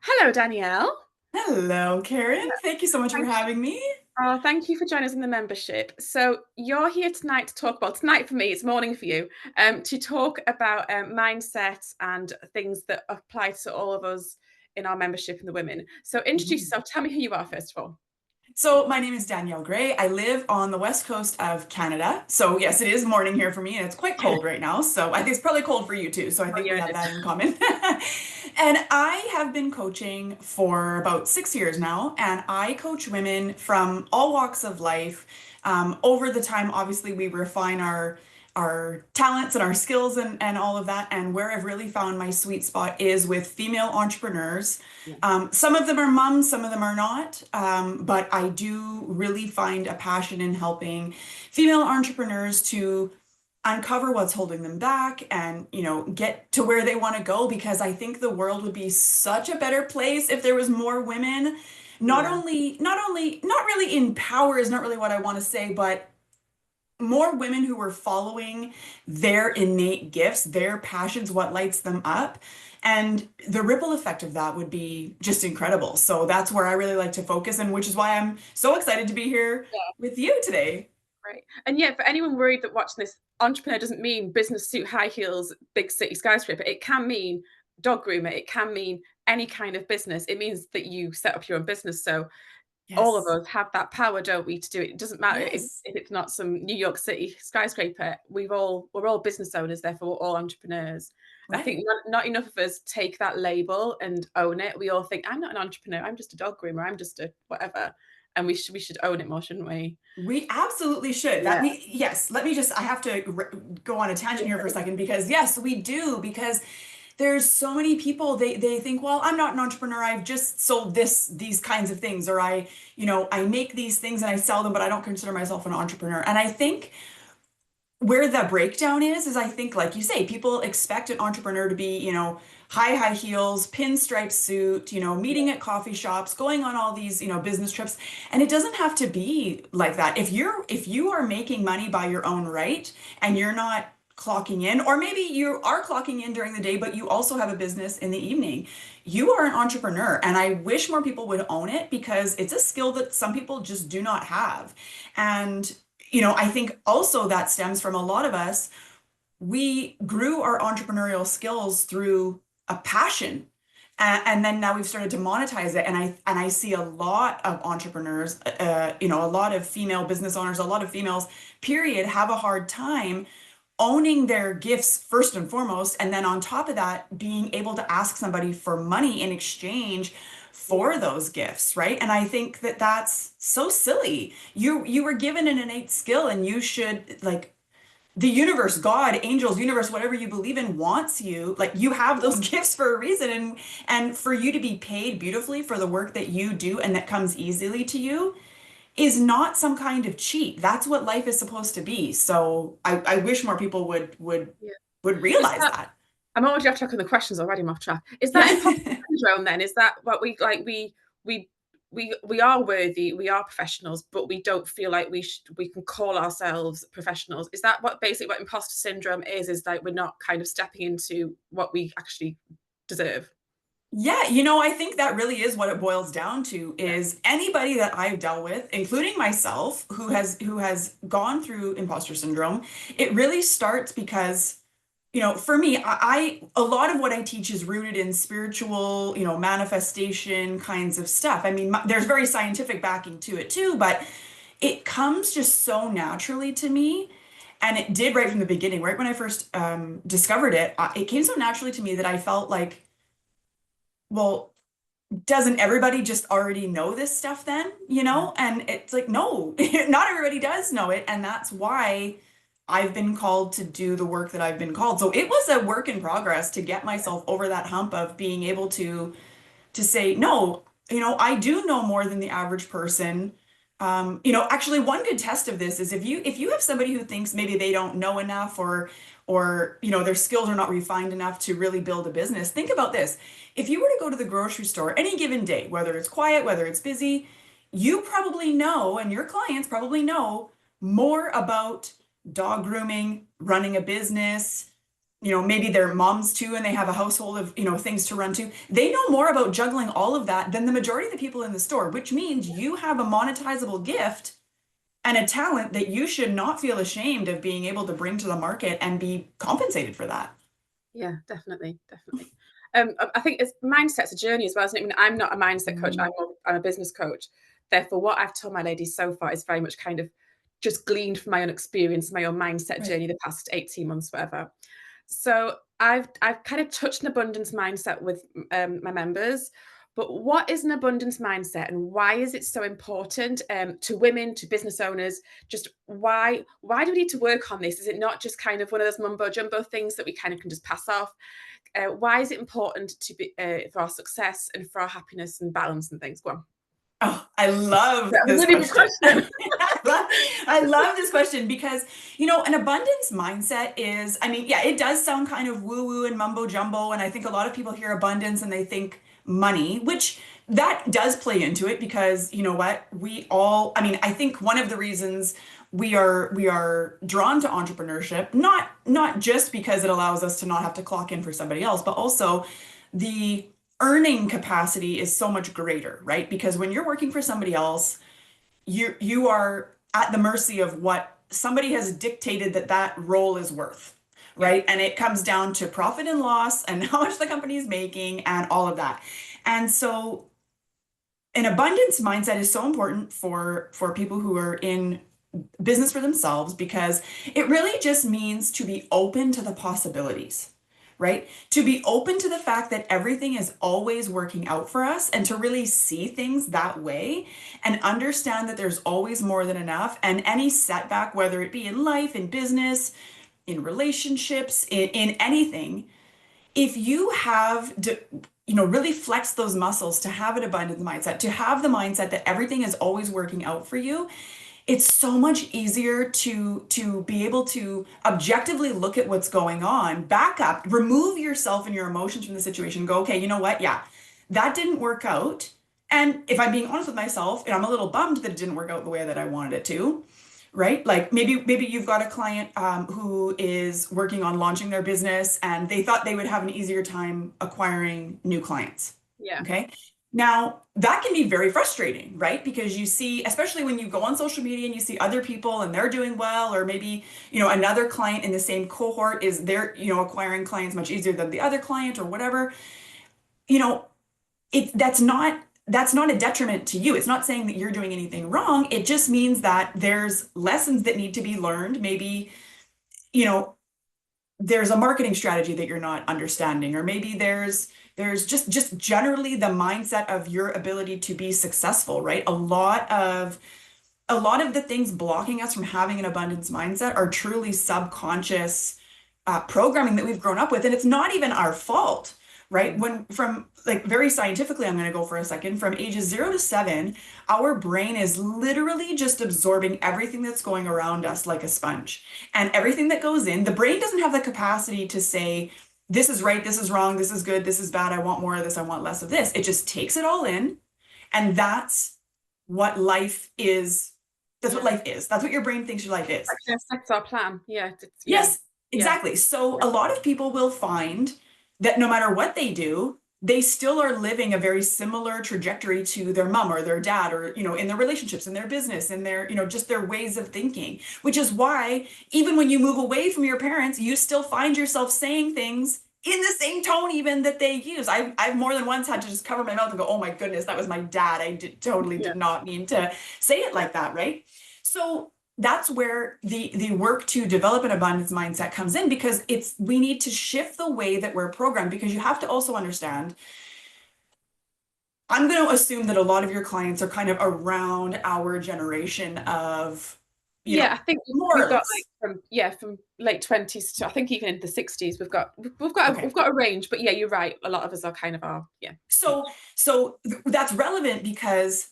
Hello, Danielle. Hello, Karen. Thank you so much for Thank you. having me. Thank you for joining us in the membership. So you're here tonight to talk about tonight for me, it's morning for you, to talk about mindset and things that apply to all of us in our membership and the women. So introduce Mhm. yourself. Tell me who you are first of all. So, my name is Danielle Gray. I live on the west coast of Canada. So, yes, it is morning here for me, and it's quite cold right now. So, I think it's probably cold for you too. So, I Oh, think we yeah, it have is. that in common. And I have been coaching for about 6 years now, and I coach women from all walks of life. Over the time, obviously, we refine our talents and our skills and all of that. And where I've really found my sweet spot is with female entrepreneurs. Yeah. Some of them are moms, some of them are not. But I do really find a passion in helping female entrepreneurs to uncover what's holding them back and, get to where they want to go because I think the world would be such a better place if there was more women. Yeah. Not really in power is not really what I want to say, but more women who were following their innate gifts, their passions, what lights them up. And the ripple effect of that would be just incredible. So that's where I really like to focus, and which is why I'm so excited to be here Yeah. with you today. Right. And yeah, for anyone worried that watching this, entrepreneur doesn't mean business suit, high heels, big city skyscraper. It can mean dog groomer. It can mean any kind of business. It means that you set up your own business. So all of Yes. us have that power, don't we, to do it. It doesn't matter Yes. if it's not some New York City skyscraper. We're all business owners, therefore we're all entrepreneurs. I think Right. not enough of us take that label and own it. We all think, I'm not an entrepreneur, I'm just a dog groomer, I'm just a whatever. And we should own it more, shouldn't we? We absolutely should. Yeah. Yes, let me just, I have to go on a tangent here for a second because yes, we do because there's so many people they think, well, I'm not an entrepreneur. I've just sold these kinds of things, or I make these things and I sell them, but I don't consider myself an entrepreneur. And I think where the breakdown is I think, like you say, people expect an entrepreneur to be, high heels, pinstripe suit, meeting at coffee shops, going on all these, business trips. And it doesn't have to be like that. If you are making money by your own right and you're not clocking in, or maybe you are clocking in during the day, but you also have a business in the evening, you are an entrepreneur. And I wish more people would own it because it's a skill that some people just do not have. And I think also that stems from a lot of us. We grew our entrepreneurial skills through a passion. And then now we've started to monetize it. And I see a lot of entrepreneurs, a lot of female business owners, a lot of females, period, have a hard time owning their gifts first and foremost, and then on top of that, being able to ask somebody for money in exchange for Yeah. those gifts, right? And I think that that's so silly. You were given an innate skill, and you should, like, the universe, God, angels, universe, whatever you believe in, wants you, like, you have those gifts for a reason, and for you to be paid beautifully for the work that you do and that comes easily to you is not some kind of cheat. That's what life is supposed to be. So I wish more people Yeah. would Is realize that that. I'm already off track on the questions already. I'm off track. Is that imposter Yeah. syndrome then? Is that what we like? We we are worthy. We are professionals, but we don't feel like we can call ourselves professionals. Is that what basically what imposter syndrome is? Is like we're not kind of stepping into what we actually deserve. Yeah, I think that really is what it boils down to Yeah. is anybody that I've dealt with, including myself, who has gone through imposter syndrome, it really starts because for me, a lot of what I teach is rooted in spiritual, manifestation kinds of stuff. I mean, there's very scientific backing to it too, but it comes just so naturally to me. And it did right from the beginning, right when I first discovered it, it came so naturally to me that I felt like, well, doesn't everybody just already know this stuff then? Yeah. And it's like, no, not everybody does know it. And that's why I've been called to do the work that I've been called. So it was a work in progress to get myself over that hump of being able to say, no, I do know more than the average person. Actually, one good test of this is if you have somebody who thinks maybe they don't know enough, or their skills are not refined enough to really build a business. Think about this. If you were to go to the grocery store any given day, whether it's quiet, whether it's busy, you probably know, and your clients probably know more about dog grooming, running a business, maybe they're moms too, and they have a household of, things to run to. They know more about juggling all of that than the majority of the people in the store, which means you have a monetizable gift and a talent that you should not feel ashamed of being able to bring to the market and be compensated for that. Yeah, definitely, definitely. I think it's mindset's a journey as well, isn't it? I mean, I'm not a mindset coach. Mm. I'm a business coach. Therefore, what I've told my ladies so far is very much kind of just gleaned from my own experience, my own mindset Right. journey the past 18 months, whatever. So I've kind of touched an abundance mindset with my members. But what is an abundance mindset, and why is it so important to women, to business owners? Just why do we need to work on this? Is it not just kind of one of those mumbo jumbo things that we kind of can just pass off? Why is it important to be for our success and for our happiness and balance and things? Go on. Oh, I love Yeah, this really good question. question. I love this question because, an abundance mindset is, I mean, yeah, it does sound kind of woo woo and mumbo jumbo. And I think a lot of people hear abundance and they think money, which that does play into it because you know what? I mean, I think one of the reasons we are drawn to entrepreneurship, not just because it allows us to not have to clock in for somebody else, but also the earning capacity is so much greater, right? Because when you're working for somebody else, you are at the mercy of what somebody has dictated that role is worth, Yeah, right? And it comes down to profit and loss and how much the company is making and all of that. And so an abundance mindset is so important for people who are in business for themselves because it really just means to be open to the possibilities, right? To be open to the fact that everything is always working out for us and to really see things that way and understand that there's always more than enough. And any setback, whether it be in life, in business, in relationships, in anything, if you have really flex those muscles to have an abundant mindset, to have the mindset that everything is always working out for you, it's so much easier to be able to objectively look at what's going on, back up, remove yourself and your emotions from the situation, go, okay, you know what? Yeah, that didn't work out. And if I'm being honest with myself, and I'm a little bummed that it didn't work out the way that I wanted it to, right? Like maybe you've got a client who is working on launching their business and they thought they would have an easier time acquiring new clients. yeah, Okay. Now, that can be very frustrating, right? Because you see, especially when you go on social media and you see other people and they're doing well, or maybe, another client in the same cohort is they're, acquiring clients much easier than the other client or whatever. You know, that's not a detriment to you. It's not saying that you're doing anything wrong. It just means that there's lessons that need to be learned. Maybe, you know, there's a marketing strategy that you're not understanding, or maybe there's just generally the mindset of your ability to be successful, right? A lot of the things blocking us from having an abundance mindset are truly subconscious programming that we've grown up with, and it's not even our fault, right? When from like very scientifically, I'm going to go for a second, from ages 0 to 7, our brain is literally just absorbing everything that's going around us like a sponge. And everything that goes in, the brain doesn't have the capacity to say, this is right, this is wrong, this is good, this is bad, I want more of this, I want less of this. It just takes it all in. And that's what life is. That's what yeah. life is. That's what your brain thinks your life is. That's our plan. Yeah, yeah, Yes, yeah, exactly. So yeah, a lot of people will find that no matter what they do, they still are living a very similar trajectory to their mom or their dad, or, in their relationships, in their business, in their, just their ways of thinking, which is why even when you move away from your parents, you still find yourself saying things in the same tone even that they use. I've more than once had to just cover my mouth and go, oh my goodness, that was my dad. Totally yeah, did not mean to say it like that, right? So that's where the work to develop an abundance mindset comes in, because we need to shift the way that we're programmed, because you have to also understand, I'm going to assume that a lot of your clients are kind of around our generation of, yeah. I think more we've or got less. from late 20s to I think even into the 60s. We've Okay. got a range, but yeah, you're right. A lot of us are kind of our So that's relevant because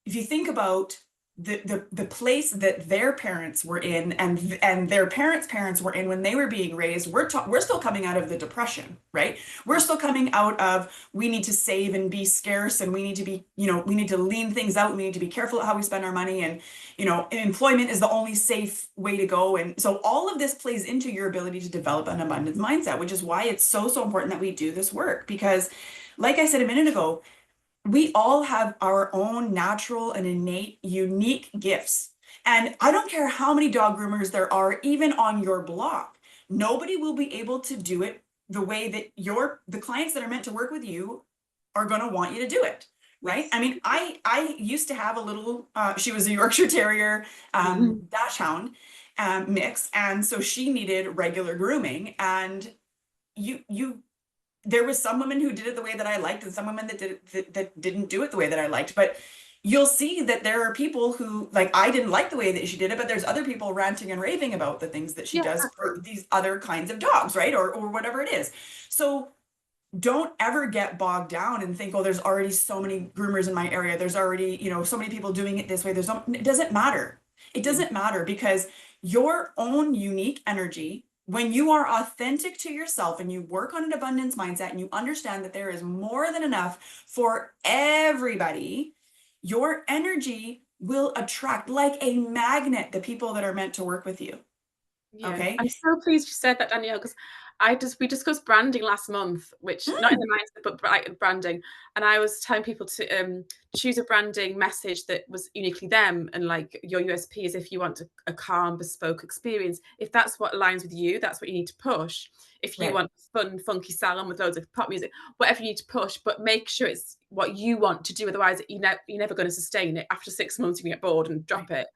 if you think about the place that their parents were in and their parents were in when they were being raised, we're still coming out of the depression, right? We're still coming out of, we need to save and be scarce, and we need to be, we need to lean things out, we need to be careful how we spend our money, and employment is the only safe way to go. And so all of this plays into your ability to develop an abundance mindset, which is why it's so important that we do this work. Because like I said a minute ago, we all have our own natural and innate unique gifts. And I don't care how many dog groomers there are, even on your block, nobody will be able to do it the way that the clients that are meant to work with you are going to want you to do it. Right. Yes. I mean, I used to have a little, she was a Yorkshire Terrier, Mhm. Dachshund mix. And so she needed regular grooming. And you there was some women who did it the way that I liked, and some women that did it that didn't do it the way that I liked. But you'll see that there are people who, like, I didn't like the way that she did it, but there's other people ranting and raving about the things that she Yeah, does for exactly. these other kinds of dogs, right? Or whatever it is. So don't ever get bogged down and think, oh, there's already so many groomers in my area. There's already, so many people doing it this way. It doesn't matter. It Yeah. doesn't matter, because your own unique energy, when you are authentic to yourself and you work on an abundance mindset and you understand that there is more than enough for everybody, your energy will attract like a magnet the people that are meant to work with you. Yeah, Okay. I'm so pleased you said that, Danielle, because we discussed branding last month, which not in Mm, the mindset, but branding. And I was telling people to choose a branding message that was uniquely them, and like your USP is if you want a calm, bespoke experience. If that's what aligns with you, that's what you need to push. If you right. want a fun, funky salon with loads of pop music, whatever you need to push, but make sure it's what you want to do. Otherwise, you're never going to sustain it. After 6 months, you can get bored and Right. drop it.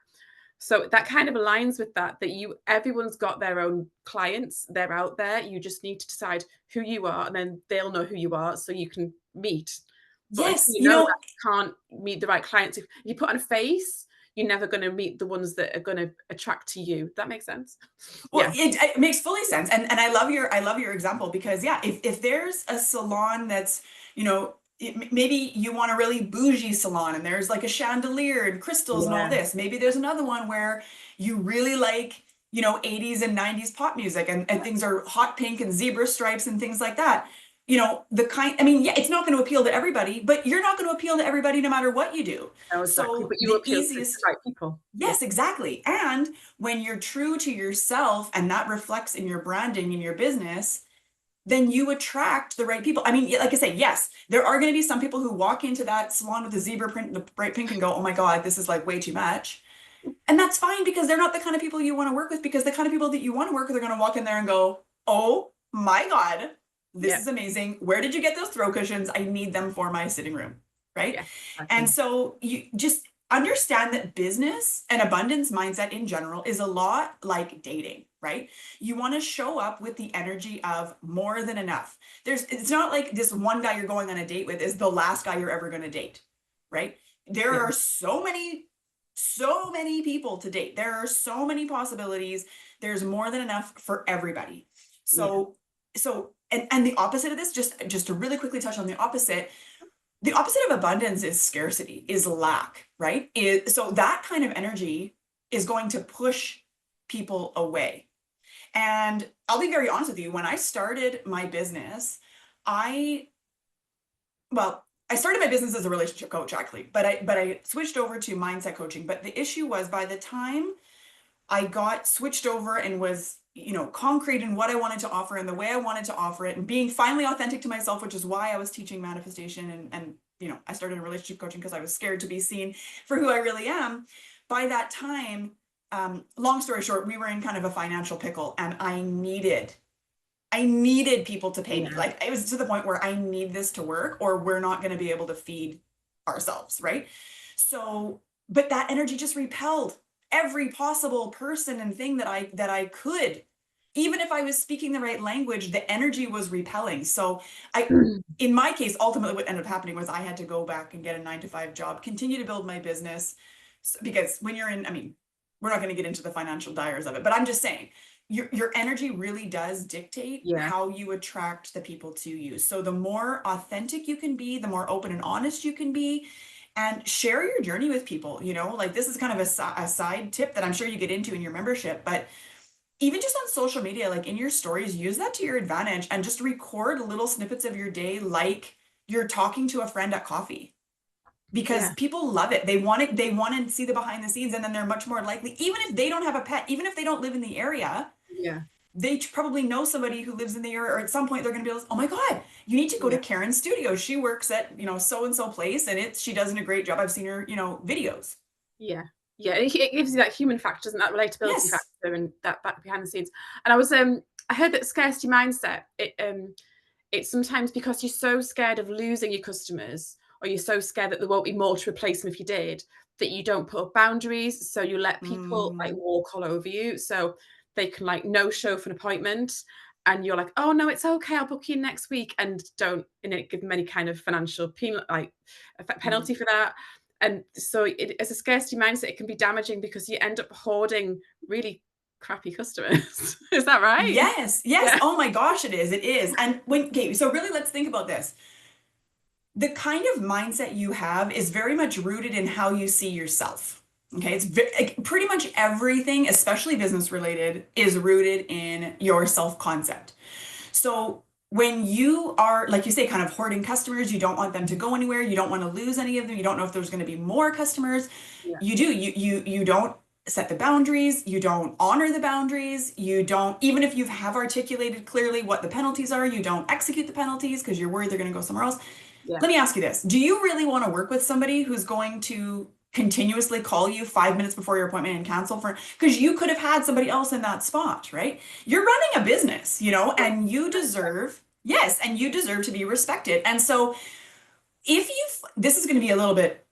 So that kind of aligns with that everyone's got their own clients, they're out there. You just need to decide who you are, and then they'll know who you are so you can meet. But until Yes. you know that, you can't meet the right clients. If you put on a face, you're never going to meet the ones that are going to attract to you. That makes sense? Well, Yeah. it makes fully sense, and I love your example, because yeah, if there's a salon that's, maybe you want a really bougie salon and there's like a chandelier and crystals and all Yeah. this. Maybe there's another one where you really like, 80s and 90s pop music, and things are hot pink and zebra stripes and things like that. I mean, yeah, it's not going to appeal to everybody, but you're not going to appeal to everybody no matter what you do. No, exactly. So But you the appeal to the easiest right people. Yeah. Yes, exactly. And when you're true to yourself and that reflects in your branding in your business, then you attract the right people. I mean, like I say, yes, there are going to be some people who walk into that salon with the zebra print and the bright pink and go, oh my God, this is like way too much. And that's fine, because they're not the kind of people you want to work with, because the kind of people that you want to work with are going to walk in there and go, oh my God, this Yeah. is amazing. Where did you get those throw cushions? I need them for my sitting room. Right. Yeah. And Exactly. so you just understand that business and abundance mindset in general is a lot like dating, right? You want to show up with the energy of more than enough. It's not like this one guy you're going on a date with is the last guy you're ever going to date, right? There Yeah. are so many people to date. There are so many possibilities. There's more than enough for everybody. Yeah. So the opposite of this, just to really quickly touch on the opposite of abundance is scarcity, is lack, right? So that kind of energy is going to push people away. And I'll be very honest with you, when I started my business, I well, I started my business as a relationship coach, actually, but I switched over to mindset coaching. But the issue was, by the time I got switched over and was, concrete in what I wanted to offer and the way I wanted to offer it, and being finally authentic to myself, which is why I was teaching manifestation, and I started in relationship coaching because I was scared to be seen for who I really am. By that time, long story short, we were in kind of a financial pickle, and I needed people to pay me. Yeah. Like, it was to the point where I need this to work or we're not going to be able to feed ourselves, right? So, but that energy just repelled every possible person and thing that I could. Even if I was speaking the right language, the energy was repelling. So I in my case, ultimately what ended up happening was I had to go back and get a 9 to 5 job, continue to build my business. Because when you're in, I mean, we're not going to get into the financial dyers of it, but I'm just saying, your energy really does dictate Yeah. how you attract the people to you. So the more authentic you can be, the more open and honest you can be, and share your journey with people, like this is kind of a side tip that I'm sure you get into in your membership, but even just on social media, like in your stories, use that to your advantage and just record little snippets of your day like you're talking to a friend at coffee. Because Yeah. people love it. They want to see the behind the scenes, and then they're much more likely, even if they don't have a pet, even if they don't live in the area, Yeah. they probably know somebody who lives in the area, or at some point they're going to be like, oh my God, you need to go to Yeah. Karen's studio. She works at, so and so place, and she does a great job. I've seen her, videos. Yeah. Yeah. It gives you that human factor, doesn't that relatability Yes. factor and that back behind the scenes. And I heard that scarcity mindset, it's sometimes because you're so scared of losing your customers, or you're so scared that there won't be more to replace them if you did, that you don't put up boundaries. So you let people like Mm, walk all over you. So they can like no show for an appointment. And you're like, oh no, it's okay. I'll book you next week, and don't give them any kind of financial mm. penalty for that. And so, as a scarcity mindset, it can be damaging because you end up hoarding really crappy customers. Is that right? Yes, yes. Yeah. Oh my gosh, it is. It is. And okay, so really let's think about this. The kind of mindset you have is very much rooted in how you see yourself. Okay, like, pretty much everything, especially business related, is rooted in your self concept. So when you are, like you say, kind of hoarding customers, you don't want them to go anywhere, you don't want to lose any of them, you don't know if there's going to be more customers. Yeah. You don't set the boundaries, you don't honor the boundaries, you don't, even if you have articulated clearly what the penalties are, you don't execute the penalties because you're worried they're going to go somewhere else. Yeah. Let me ask you this. Do you really want to work with somebody who's going to continuously call you 5 minutes before your appointment and cancel because you could have had somebody else in that spot, right? You're running a business, and you deserve, yes, and you deserve to be respected. And so this is going to be a little bit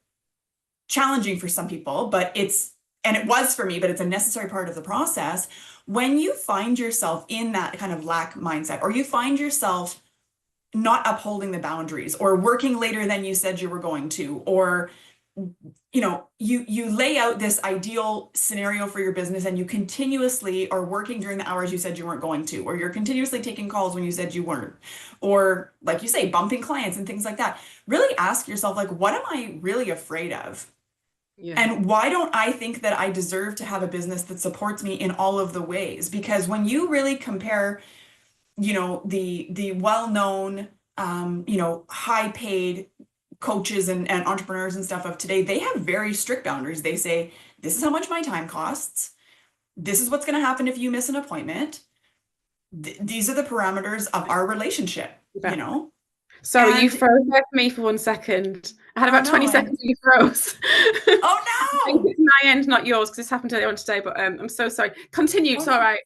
challenging for some people, and it was for me, but it's a necessary part of the process. When you find yourself in that kind of lack mindset, or you find yourself not upholding the boundaries, or working later than you said you were going to, or you lay out this ideal scenario for your business, and you continuously are working during the hours you said you weren't going to, or you're continuously taking calls when you said you weren't, or like you say, bumping clients and things like that. Really ask yourself, like, what am I really afraid of? Yeah. And why don't I think that I deserve to have a business that supports me in all of the ways? Because when you really compare, the well-known, high paid coaches and entrepreneurs and stuff of today, they have very strict boundaries. They say, this is how much my time costs. This is what's going to happen if you miss an appointment. These are the parameters of our relationship, Yeah. Sorry, you And froze there for me for 1 second. I had oh about 20 no, seconds and you froze. oh I think no. it's my end, not yours, because this happened earlier on today, but I'm so sorry. Continue. Oh It's all no. right.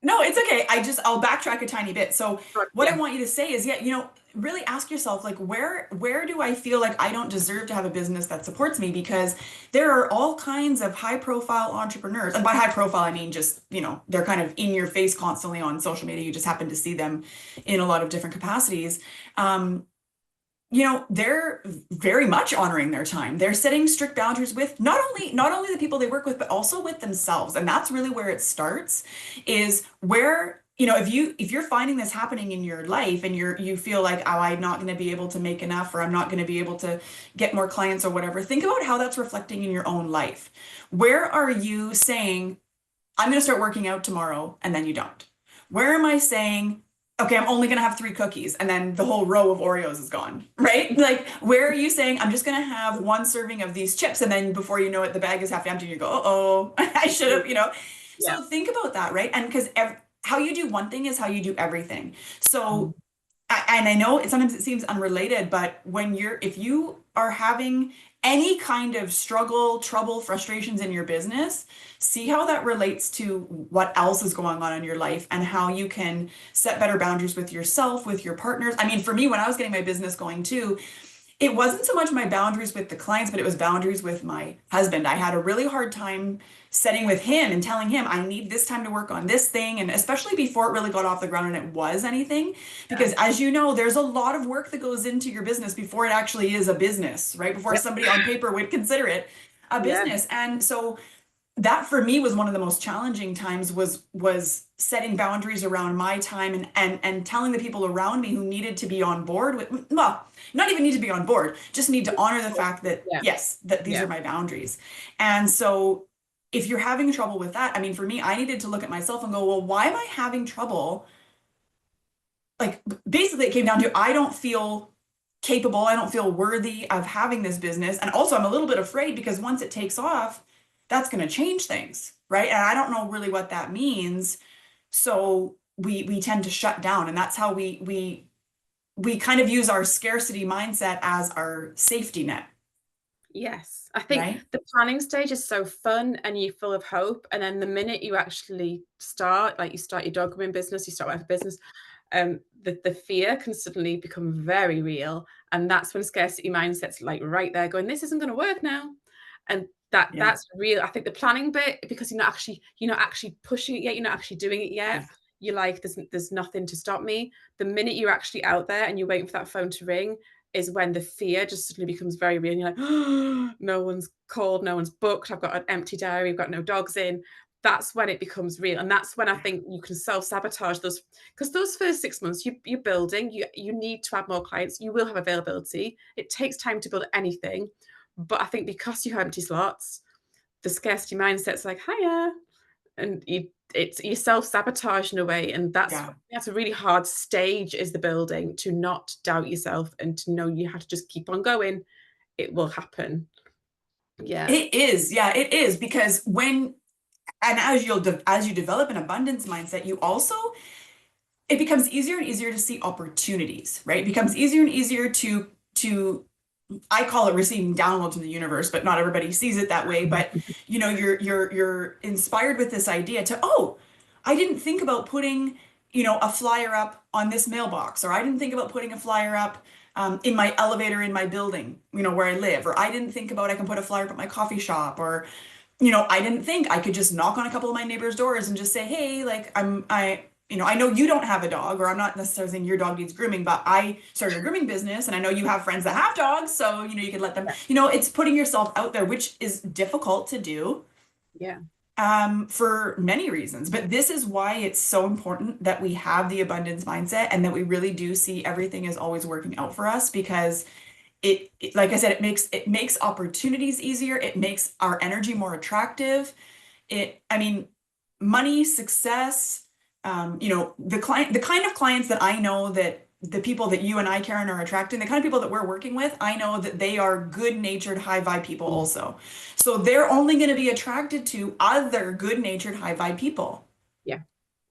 No, it's okay. I'll backtrack a tiny bit. So God, what I yeah. want you to say is, yeah, really ask yourself, like, where do I feel like I don't deserve to have a business that supports me? Because there are all kinds of high profile entrepreneurs. And by high profile, I mean just, they're kind of in your face constantly on social media. You just happen to see them in a lot of different capacities. Um, they're very much honoring their time. They're setting strict boundaries with not only the people they work with, but also with themselves. And that's really where it starts, is where, if you're finding this happening in your life, and you feel like, oh, I'm not going to be able to make enough, or I'm not going to be able to get more clients or whatever, think about how that's reflecting in your own life. Where are you saying, I'm going to start working out tomorrow, and then you don't? Where am I saying, okay, I'm only going to have 3 cookies, and then the whole row of Oreos is gone, right? Like, where are you saying, I'm just going to have 1 serving of these chips, and then before you know it, the bag is half empty, and you go, oh, I should have, Yeah. So think about that, right? And because how you do one thing is how you do everything. So, and I know sometimes it seems unrelated, but if you are having any kind of struggle, trouble, frustrations in your business, see how that relates to what else is going on in your life, and how you can set better boundaries with yourself, with your partners. I mean, for me, when I was getting my business going too, it wasn't so much my boundaries with the clients, but it was boundaries with my husband. I had a really hard time setting with him and telling him, I need this time to work on this thing. And especially before it really got off the ground and it was anything, because as you know, there's a lot of work that goes into your business before it actually is a business, right? Before Yep. somebody on paper would consider it a Yeah. business. And so that for me was one of the most challenging times, was setting boundaries around my time, and telling the people around me who needed to be on board with, well, not even need to be on board, just need to honor the fact that, Yeah. yes, that these Yeah. are my boundaries. And so if you're having trouble with that, I mean, for me, I needed to look at myself and go, well, why am I having trouble? Like, basically it came down to, I don't feel capable, I don't feel worthy of having this business. And also I'm a little bit afraid because once it takes off, that's going to change things, right? And I don't know really what that means. So we tend to shut down, and that's how we kind of use our scarcity mindset as our safety net, Yes. I think right? the planning stage is so fun and you're full of hope. And then the minute you actually start, like you start your dog grooming business, you start whatever business, the fear can suddenly become very real. And that's when scarcity mindset's like right there going, this isn't going to work now. And Yeah. that's real. I think the planning bit, because you're not actually pushing it yet, you're not actually doing it yet. Yeah. You're like, there's nothing to stop me. The minute you're actually out there and you're waiting for that phone to ring is when the fear just suddenly becomes very real. And you're like, oh, no one's called, no one's booked, I've got an empty diary, I've got no dogs in. That's when it becomes real. And that's when I think you can self-sabotage those, because those first 6 months you're building, you need to have more clients, you will have availability. It takes time to build anything. But I think because you have empty slots, the scarcity mindset's like, hiya. And you self-sabotage in a way. And Yeah. that's a really hard stage, is the building, to not doubt yourself and to know you have to just keep on going. It will happen. Yeah. It is. Yeah, it is, because and as you develop an abundance mindset, you also, it becomes easier and easier to see opportunities, right? It becomes easier and easier to I call it receiving downloads from the universe, but not everybody sees it that way. But you're inspired with this idea to, oh, I didn't think about putting, a flyer up on this mailbox, or I didn't think about putting a flyer up in my elevator in my building, where I live, or I didn't think about I can put a flyer up at my coffee shop, or I didn't think I could just knock on a couple of my neighbors' doors and just say, hey, like I know you don't have a dog, or I'm not necessarily saying your dog needs grooming, but I started a grooming business and I know you have friends that have dogs. So, you can let them, it's putting yourself out there, which is difficult to do Yeah. for many reasons. But this is why it's so important that we have the abundance mindset, and that we really do see everything is always working out for us, because like I said, it makes opportunities easier. It makes our energy more attractive. I mean, money, success, the kind of clients that I know, that the people that you and I, Karen, are attracting, the kind of people that we're working with, I know that they are good-natured, high vibe people also. So they're only going to be attracted to other good-natured, high vibe people, Yeah.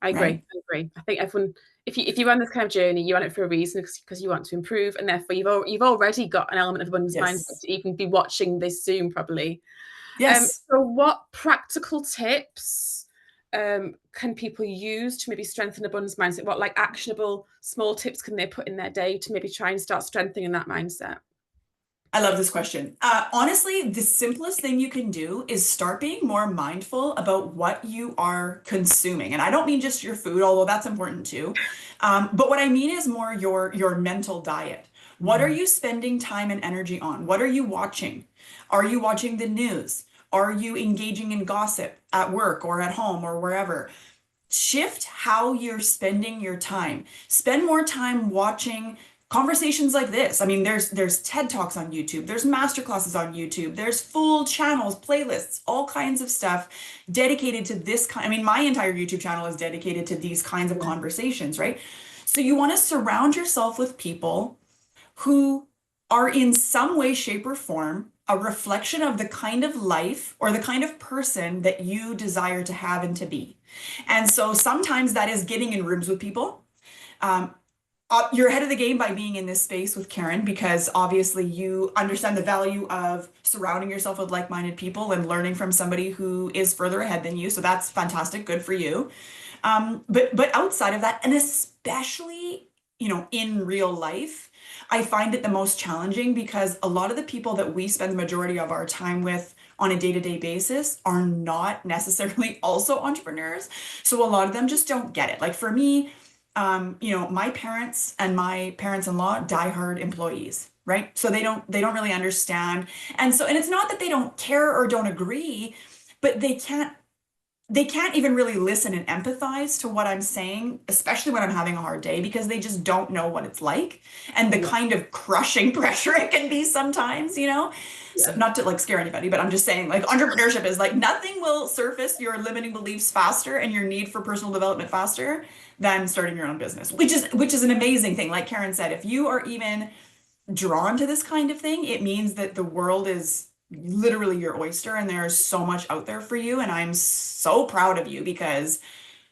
I agree. right? I agree. I think everyone, if you run this kind of journey, you run it for a reason, because you want to improve, and therefore you've already got an element of abundance mindset Yes. to even be watching this Zoom, probably. Yes. So what practical tips can people use to maybe strengthen abundance mindset? What, like, actionable small tips can they put in their day to maybe try and start strengthening that mindset? I love this question. Honestly, the simplest thing you can do is start being more mindful about what you are consuming. And I don't mean just your food, although that's important too. But what I mean is more your mental diet. What are Mm. you spending time and energy on? What are you watching? Are you watching the news? Are you engaging in gossip at work or at home or wherever? Shift how you're spending your time. Spend more time watching conversations like this. I mean, there's TED Talks on YouTube, there's masterclasses on YouTube, there's full channels, playlists, all kinds of stuff dedicated to this kind. I mean, my entire YouTube channel is dedicated to these kinds of Yeah. conversations, right? So you want to surround yourself with people who are in some way, shape, or form a reflection of the kind of life or the kind of person that you desire to have and to be. And so sometimes that is getting in rooms with people. Um, you're ahead of the game by being in this space with Karen, because obviously you understand the value of surrounding yourself with like-minded people and learning from somebody who is further ahead than you. So that's fantastic. Good for you. But outside of that, and especially, in real life, I find it the most challenging, because a lot of the people that we spend the majority of our time with on a day-to-day basis are not necessarily also entrepreneurs. So a lot of them just don't get it. Like for me, my parents and my parents-in-law, diehard employees, right? So they don't really understand. And it's not that they don't care or don't agree. but they can't even really listen and empathize to what I'm saying, especially when I'm having a hard day, because they just don't know what it's like and the Yeah. kind of crushing pressure it can be sometimes, you know? So Yeah. not to like scare anybody, but I'm just saying like entrepreneurship is like nothing will surface your limiting beliefs faster and your need for personal development faster than starting your own business, which is an amazing thing. Like Karen said, if you are even drawn to this kind of thing, it means that the world is literally your oyster and there's so much out there for you. And I'm so proud of you because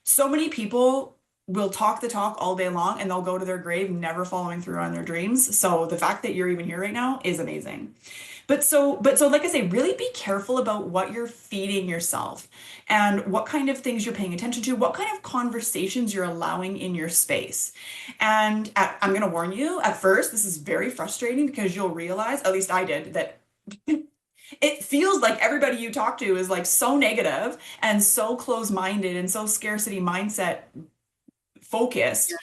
so many people will talk the talk all day long and they'll go to their grave never following through on their dreams. So the fact that you're even here right now is amazing. But so like I say, really be careful about what you're feeding yourself and what kind of things you're paying attention to, what kind of conversations you're allowing in your space. And I'm going to warn you, at first, this is very frustrating because you'll realize, at least I did, that it feels like everybody you talk to is like so negative and so close-minded and so scarcity mindset focused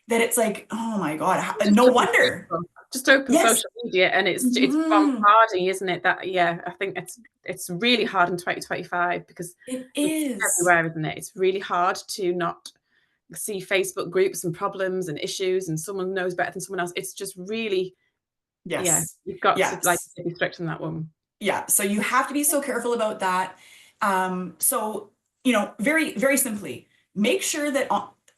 that it's like, oh my God, Just no open wonder. Facebook. Just open Yes. social media and it's Mhm. bombarding, isn't it? That yeah, I think it's really hard in 2025 because It it's is. everywhere, isn't it? It's really hard to not see Facebook groups and problems and issues and someone knows better than someone else. It's just really, yeah, Yes. you've got to like Yes. be strict on that one. Yeah. So you have to be so careful about that. So, very, very simply, make sure that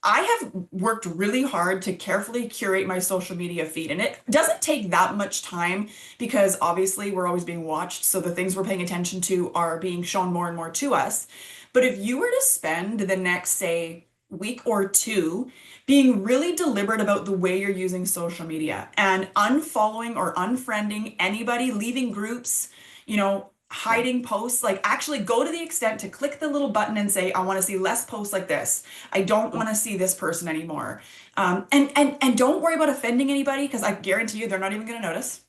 I have worked really hard to carefully curate my social media feed, and it doesn't take that much time because obviously we're always being watched. So the things we're paying attention to are being shown more and more to us. But if you were to spend the next, say, week or two being really deliberate about the way you're using social media and unfollowing or unfriending anybody, leaving groups, Yeah. hiding posts, like actually go to the extent to click the little button and say, I want to see less posts like this. I don't Mm, want to see this person anymore. And don't worry about offending anybody because I guarantee you they're not even going to notice.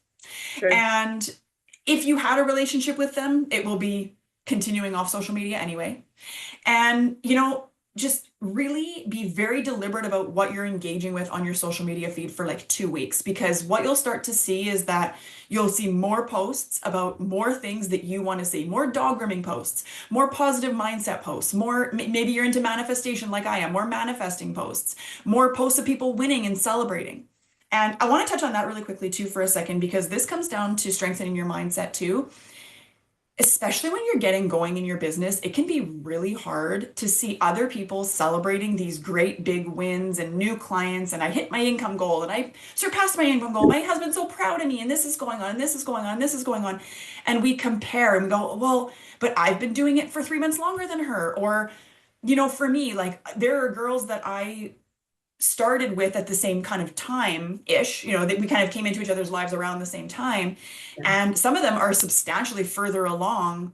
true. And if you had a relationship with them, it will be continuing off social media anyway. And, just really be very deliberate about what you're engaging with on your social media feed for like 2 weeks, because what you'll start to see is that you'll see more posts about more things that you want to see, more dog grooming posts, more positive mindset posts, more, maybe you're into manifestation like I am, more manifesting posts, more posts of people winning and celebrating. And I want to touch on that really quickly too for a second, because this comes down to strengthening your mindset too. Especially when you're getting going in your business, it can be really hard to see other people celebrating these great big wins and new clients. And I hit my income goal and I surpassed my income goal. My husband's so proud of me, and this is going on, and this is going on, and this is going on. And we compare and go, well, but I've been doing it for 3 months longer than her. Or, for me, like there are girls that I started with at the same kind of time-ish, that we kind of came into each other's lives around the same time. Yeah. And some of them are substantially further along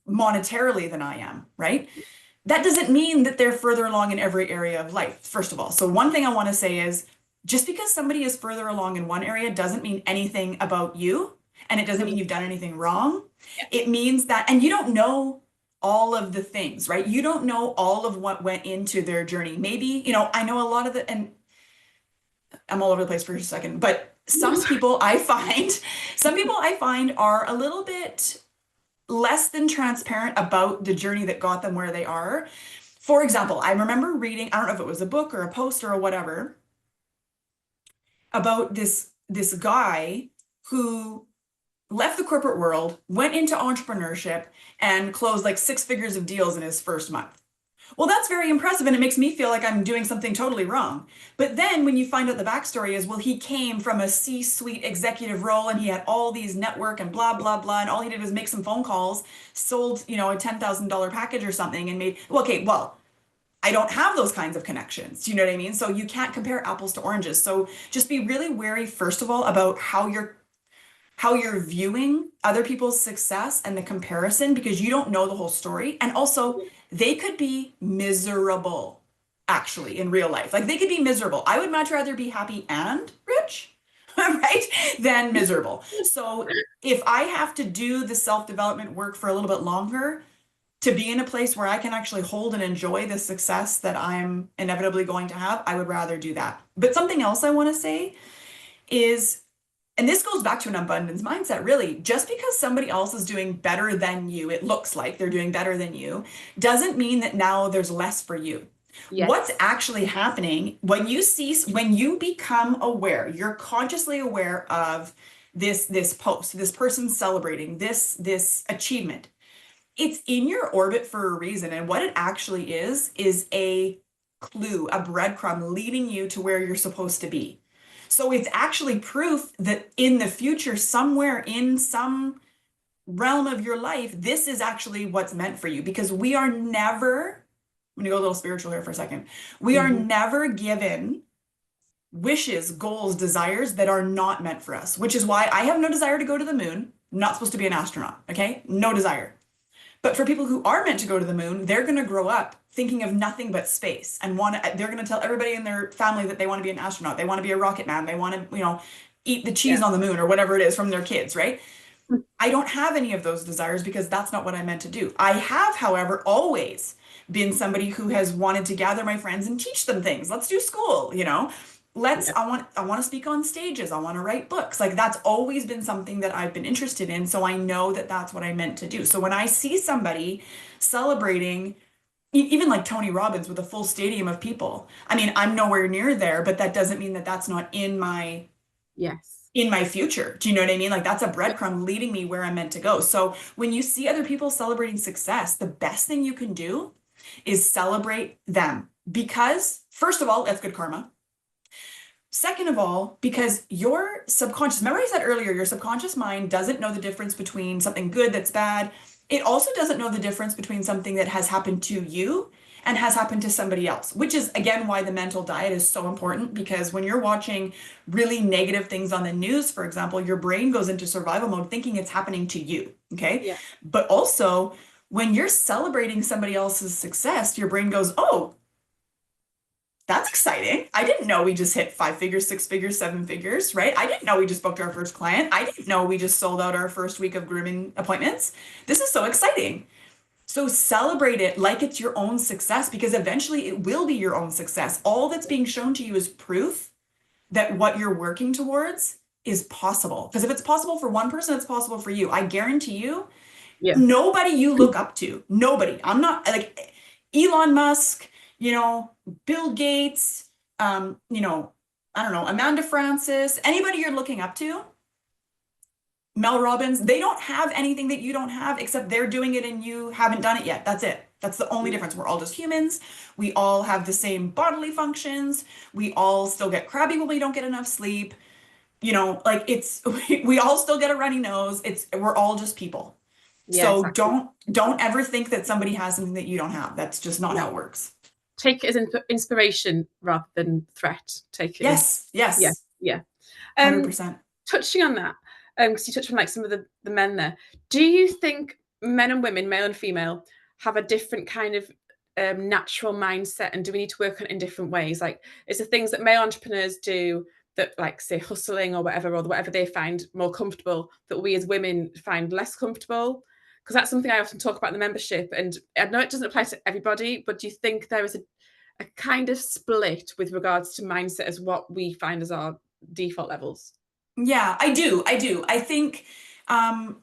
monetarily than I am, right? That doesn't mean that they're further along in every area of life, first of all. So one thing I want to say is just because somebody is further along in one area doesn't mean anything about you, and it doesn't mean Mhm. you've done anything wrong. Yeah. It means that, and you don't know all of the things, right? You don't know all of what went into their journey. Maybe, I know a lot of the, and I'm all over the place for a second, but some people I find are a little bit less than transparent about the journey that got them where they are. For example, I remember reading, I don't know if it was a book or a post or whatever, about this guy who left the corporate world, went into entrepreneurship, and closed like six figures of deals in his first month. Well, that's very impressive, and it makes me feel like I'm doing something totally wrong. But then when you find out the backstory is, well, he came from a C-suite executive role and he had all these network and blah, blah, blah. And all he did was make some phone calls, sold, a $10,000 package or something and made, well, okay, well, I don't have those kinds of connections. Do you know what I mean? So you can't compare apples to oranges. So just be really wary, first of all, about how you're viewing other people's success and the comparison, because you don't know the whole story. And also, they could be miserable actually in real life. Like they could be miserable. I would much rather be happy and rich, right? Than miserable. So if I have to do the self-development work for a little bit longer to be in a place where I can actually hold and enjoy the success that I'm inevitably going to have, I would rather do that. But something else I want to say is and this goes back to an abundance mindset, really. Just because somebody else is doing better than you, it looks like they're doing better than you, doesn't mean that now there's less for you. What's Yes. actually happening when you become aware, you're consciously aware of this post, this person celebrating this achievement. It's in your orbit for a reason. And what it actually is a clue, a breadcrumb leading you to where you're supposed to be. So it's actually proof that in the future, somewhere in some realm of your life, this is actually what's meant for you, because we are never, I'm gonna go a little spiritual here for a second. We are Hmm. never given wishes, goals, desires that are not meant for us, which is why I have no desire to go to the moon. I'm not supposed to be an astronaut, okay? No desire. But for people who are meant to go to the moon, they're going to grow up thinking of nothing but space and they're going to tell everybody in their family that they want to be an astronaut. They want to be a rocket man. They want to, eat the cheese Yeah. on the moon or whatever it is from their kids, right? I don't have any of those desires because that's not what I meant to do. I have, however, always been somebody who has wanted to gather my friends and teach them things. Let's do school. Yeah. I want to speak on stages. I want to write books. Like that's always been something that I've been interested in. So I know that that's what I meant to do. So when I see somebody celebrating, even like Tony Robbins with a full stadium of people, I mean, I'm nowhere near there, but that doesn't mean that that's not Yes. in my future. Do you know what I mean? Like that's a Yeah. breadcrumb leading me where I'm meant to go. So when you see other people celebrating success, the best thing you can do is celebrate them because, first of all, that's good karma. Second of all, because your subconscious, remember I said earlier, your subconscious mind doesn't know the difference between something good that's bad. It also doesn't know the difference between something that has happened to you and has happened to somebody else, which is again why the mental diet is so important. Because when you're watching really negative things on the news, for example, your brain goes into survival mode thinking it's happening to you. Okay. Yeah. But also, when you're celebrating somebody else's success, your brain goes, oh, that's exciting. I didn't know we just hit 5 figures, 6 figures, 7 figures, right? I didn't know we just booked our first client. I didn't know we just sold out our first week of grooming appointments. This is so exciting. So celebrate it like it's your own success because eventually it will be your own success. All that's being shown to you is proof that what you're working towards is possible. Because if it's possible for one person, it's possible for you. I guarantee you, Yeah. nobody you look up to, nobody. I'm not like Elon Musk, you know, Bill Gates, I don't know, Amanda Francis, anybody you're looking up to, Mel Robbins, they don't have anything that you don't have except they're doing it and you haven't done it yet. That's it. That's the only Yeah. difference. We're all just humans. We all have the same bodily functions. We all still get crabby when we don't get enough sleep. Like we all still get a runny nose. We're all just people. Yeah, So exactly. don't ever think that somebody has something that you don't have. That's just not No. how it works. Take it as inspiration rather than threat. Take it as, Yes, yeah, yes, yeah. Um, 100%. touching on that, because you touched on like some of the men there. Do you think men and women, male and female, have a different kind of natural mindset, and do we need to work on it in different ways? Like, is the things that male entrepreneurs do that, like, say, hustling or whatever they find more comfortable, that we as women find less comfortable? Because that's something I often talk about in the membership, and I know it doesn't apply to everybody, but do you think there is a kind of split with regards to mindset as what we find as our default levels? Yeah, I do. I do. Um,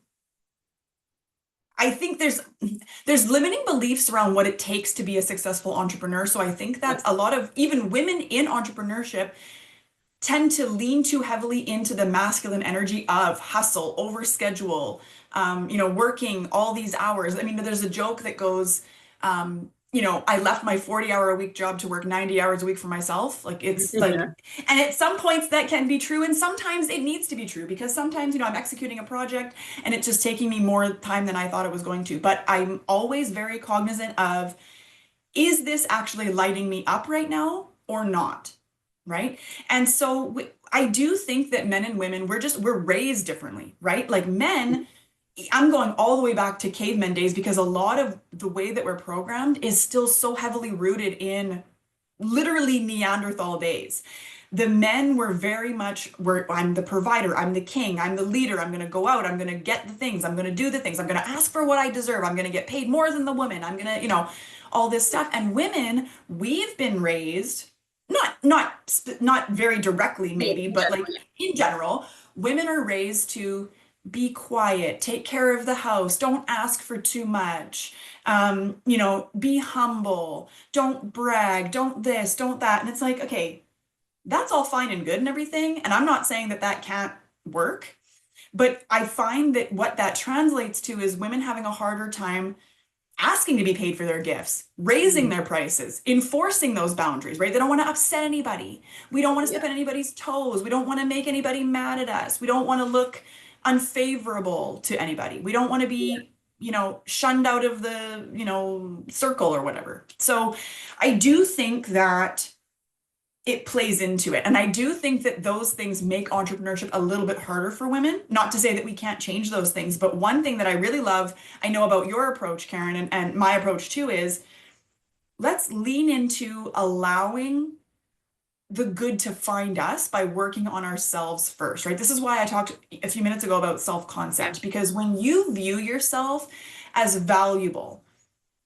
I think there's limiting beliefs around what it takes to be a successful entrepreneur. So I think that Yes. a lot of even women in entrepreneurship tend to lean too heavily into the masculine energy of hustle, overschedule, working all these hours. I mean, there's a joke that goes, I left my 40-hour a week job to work 90 hours a week for myself. Like it's like, Yeah. and at some points that can be true, and sometimes it needs to be true because sometimes, I'm executing a project and it's just taking me more time than I thought it was going to. But I'm always very cognizant of, is this actually lighting me up right now or not? Right. And so I do think that men and women, we're raised differently, right? Like men, I'm going all the way back to cavemen days because a lot of the way that we're programmed is still so heavily rooted in literally Neanderthal days. The men were very much, I'm the provider, I'm the king, I'm the leader, I'm going to go out, I'm going to get the things, I'm going to do the things, I'm going to ask for what I deserve, I'm going to get paid more than the woman, I'm going to, all this stuff. And women, we've been raised not very directly Yeah, maybe, in but general, like in general, women are raised to be quiet, take care of the house, don't ask for too much, be humble, don't brag, don't this, don't that. And it's like, okay, that's all fine and good and everything. And I'm not saying that that can't work, but I find that what that translates to is women having a harder time asking to be paid for their gifts, raising yeah. their prices, enforcing those boundaries, right? They don't want to upset anybody. We don't want to Yeah. step on anybody's toes. We don't want to make anybody mad at us. We don't want to look unfavorable to anybody. We don't want to Yeah. be, shunned out of the, circle or whatever. So I do think that it plays into it. And I do think that those things make entrepreneurship a little bit harder for women. Not to say that we can't change those things, but one thing that I really love, I know about your approach, Karen, and my approach too, is let's lean into allowing the good to find us by working on ourselves first, right? This is why I talked a few minutes ago about Yeah. self-concept, because when you view yourself as valuable,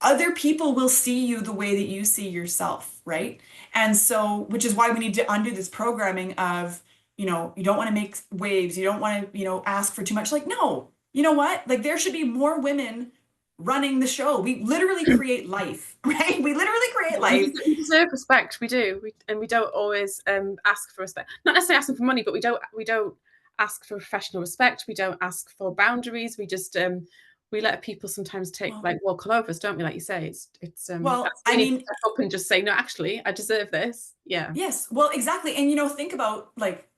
other people will see you the way that you see yourself, right? And so, which is why we need to undo this programming of, you don't want to make waves, you don't want to, ask for too much. Like, no, you know what? Like, there should be more women running the show. We literally create life, right? We literally create life. We deserve respect. We do, and we don't always ask for respect. Not necessarily asking for money, but we don't ask for professional respect. We don't ask for boundaries. We just we let people sometimes take Well, like walk all over us, don't we? Like you say, it's well, that's I we need to mean, step up and just say no. Actually, I deserve this. Yeah, yes, well, exactly. And, think about like,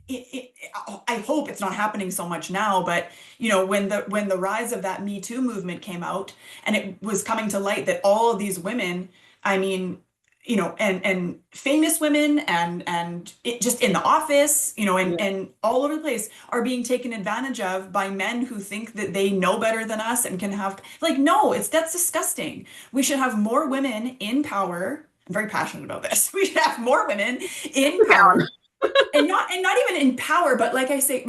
I hope it's not happening so much now, but when the rise of that Me Too movement came out, and it was coming to light that all of these women, I mean, and famous women and it just in the office, yeah. and all over the place are being taken advantage of by men who think that they know better than us and can have like, no, that's disgusting. We should have more women in power. I'm very passionate about this. We should have more women in Get on. power, and not even in power, but like I say,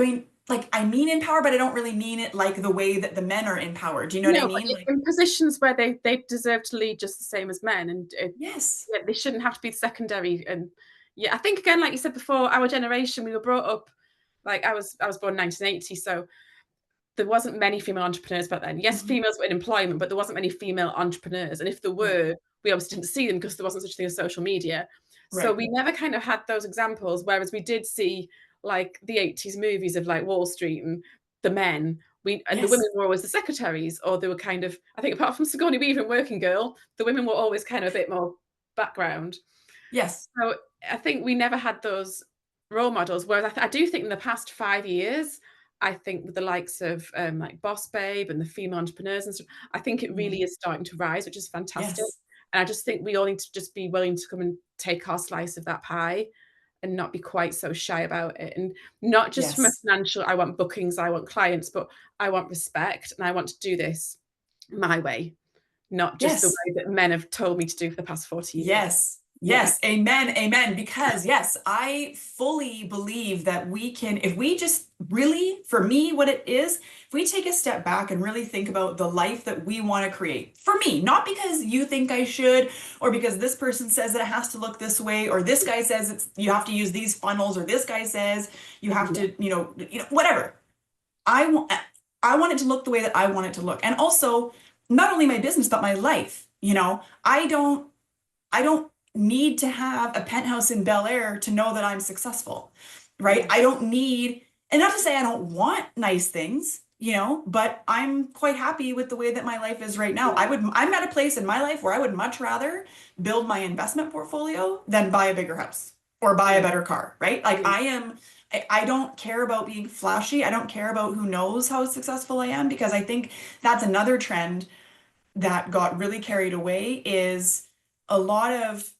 I mean in power, but I don't really mean it like the way that the men are in power. Do you know what I No, but mean? Like, in positions where they deserve to lead just the same as men, and yes. yeah, they shouldn't have to be secondary. And yeah, I think again, like you said before, our generation, we were brought up like I was born in 1980, so there wasn't many female entrepreneurs back then. Yes, Mhm. females were in employment, but there wasn't many female entrepreneurs. And if there Right. were, we obviously didn't see them because there wasn't such a thing as social media. So Right. we never kind of had those examples. Whereas we did see like the 80s movies of like Wall Street and the men. And the women Yes. were always the secretaries, or they were kind of, I think apart from Sigourney Weaver and Working Girl, the women were always kind of a bit more background. Yes. So I think we never had those role models. Whereas I do think in the past 5 years, I think with the likes of like Boss Babe and the female entrepreneurs and stuff, I think it Mhm. really is starting to rise, which is fantastic. Yes. And I just think we all need to just be willing to come and take our slice of that pie and not be quite so shy about it. And not just from a Yes. financial, I want bookings, I want clients, but I want respect and I want to do this my way, not just the Yes. way that men have told me to do for the past 40 years. Yes. Yeah. Yes. Amen. Amen. Because yes, I fully believe that we can, if we just really, for me, what it is, if we take a step back and really think about the life that we want to create, for me, not because you think I should, or because this person says that it has to look this way, or this guy says you have to use these funnels, or this guy says you have Yeah. to, whatever. I want, I want it to look the way that I want it to look. And also, not only my business, but my life. I don't need to have a penthouse in Bel Air to know that I'm successful, right? Yeah. I don't need, and not to say I don't want nice things, but I'm quite happy with the way that my life is right now. I'm at a place in my life where I would much rather build my investment portfolio than buy a bigger house or buy a Yeah. better car, right? Like I don't care about being flashy. I don't care about who knows how successful I am, because I think that's another trend that got really carried away is a lot of